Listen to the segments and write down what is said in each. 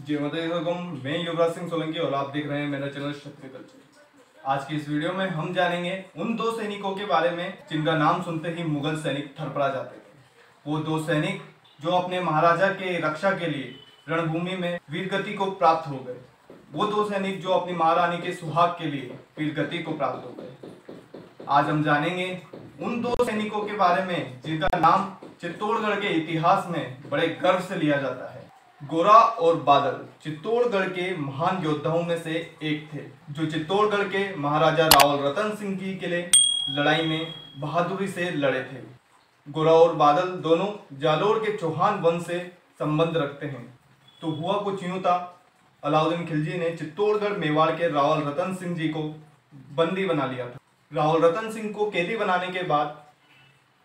जय माता दी। मैं युवराज सिंह सोलंकी और आप देख रहे हैं मेरा चैनल क्षत्रिय कल्चर। आज की इस वीडियो में हम जानेंगे उन दो सैनिकों के बारे में जिनका नाम सुनते ही मुगल सैनिक थरपड़ा जाते थे। वो दो सैनिक जो अपने महाराजा के रक्षा के लिए रणभूमि में वीरगति को प्राप्त हो गए। वो दो सैनिक जो अपनी महारानी के सुहाग के लिए वीरगति को प्राप्त हो गए। आज हम जानेंगे उन दो सैनिकों के बारे में जिनका नाम चित्तौड़गढ़ के इतिहास में बड़े गर्व से लिया जाता है। गोरा और बादल चित्तौड़गढ़ के महान योद्धाओं में से एक थे, जो चित्तौड़गढ़ के महाराजा रावल रतन सिंह जी के लिए लड़ाई में बहादुरी से लड़े थे। गोरा और बादल दोनों जालोर के चौहान वंश से संबंध रखते हैं। तो हुआ कुछ यूं था, अलाउद्दीन खिलजी ने चित्तौड़गढ़ मेवाड़ के रावल रतन सिंह जी को बंदी बना लिया था। रावल रतन सिंह को कैदी बनाने के बाद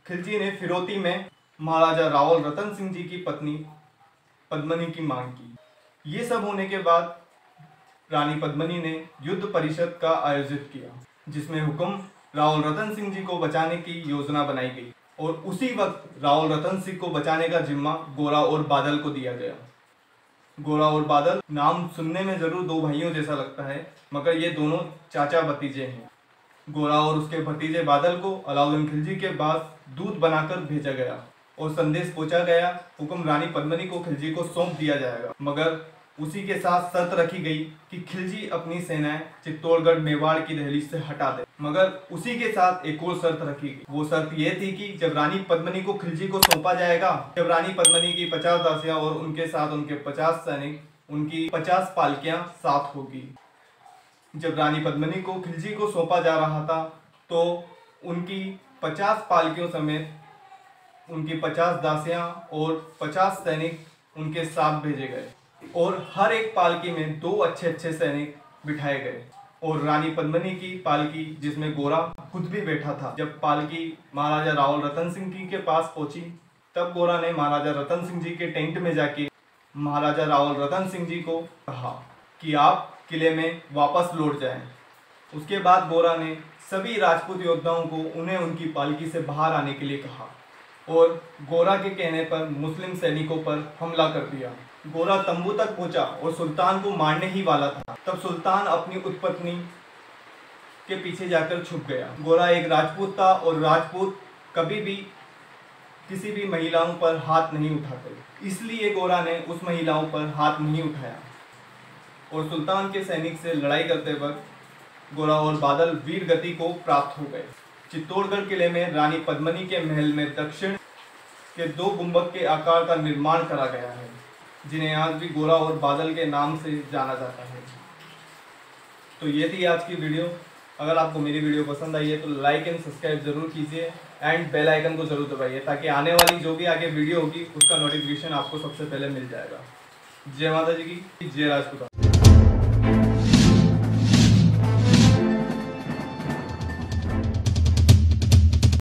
खिलजी ने फिरौती में महाराजा रावल रतन सिंह जी की पत्नी पद्मनी की मांग की। ये सब होने के बाद रानी पद्मनी ने युद्ध परिषद का आयोजित किया, जिसमें हुक्म रावल रतन सिंह जी को बचाने की योजना बनाई गई और उसी वक्त रावल रतन सिंह को बचाने का जिम्मा गोरा और बादल को दिया गया। गोरा और बादल नाम सुनने में जरूर दो भाइयों जैसा लगता है, मगर ये दोनों चाचा भतीजे हैं। गोरा और उसके भतीजे बादल को अलाउद्दीन खिलजी के पास दूत बनाकर भेजा गया और संदेश पहुंचा गया, हुक्म रानी पद्मनी को खिलजी को सौंप दिया जाएगा, मगर उसी के साथ शर्त रखी गई कि खिलजी अपनी सेनाएं चित्तौड़गढ़ मेवाड़ की दहलीज से हटा दे। मगर उसी के साथ एक और शर्त रखी गई। वो शर्त ये थी कि जब रानी पद्मनी को खिलजी को सौंपा जाएगा, जब रानी पद्मनी की 50 दासियां और उनके साथ उनके 50 सैनिक, उनकी 50 पालकियां साथ होगी। जब रानी पद्मनी को खिलजी को सौंपा जा रहा था तो उनकी 50 पालकियों समेत उनकी 50 दासियां और 50 सैनिक उनके साथ भेजे गए और हर एक पालकी में 2 अच्छे सैनिक बिठाए गए। और रानी पद्मनी की पालकी, जिसमें गोरा खुद भी बैठा था, जब पालकी महाराजा रावल रतन सिंह जी के पास पहुंची, तब गोरा ने महाराजा रतन सिंह जी के टेंट में जाके महाराजा रावल रतन सिंह जी को कहा कि आप किले में वापस लौट जाएं। उसके बाद गोरा ने सभी राजपूत योद्धाओं को उन्हें उनकी पालकी से बाहर आने के लिए कहा और गोरा के कहने पर मुस्लिम सैनिकों पर हमला कर दिया। गोरा तंबू तक पहुंचा और सुल्तान को मारने ही वाला था, तब सुल्तान अपनी उत्पत्नी के पीछे जाकर छुप गया। गोरा एक राजपूत था और राजपूत कभी भी किसी भी महिलाओं पर हाथ नहीं उठाते, इसलिए गोरा ने उस महिलाओं पर हाथ नहीं उठाया और सुल्तान के सैनिक से लड़ाई करते वक्त गोरा और बादल वीर गति को प्राप्त हो गए। चित्तौड़गढ़ किले में रानी पद्मनी के महल में दक्षिण के 2 गुंबद के आकार का निर्माण करा गया है, जिन्हें आज भी गोरा और बादल के नाम से जाना जाता है। तो ये थी आज की वीडियो। अगर आपको मेरी वीडियो पसंद आई है तो लाइक एंड सब्सक्राइब जरूर कीजिए एंड बेल आइकन को जरूर दबाइए, ताकि आने वाली जो भी आगे वीडियो होगी उसका नोटिफिकेशन आपको सबसे पहले मिल जाएगा। जय माता जी की, जय राजपूत।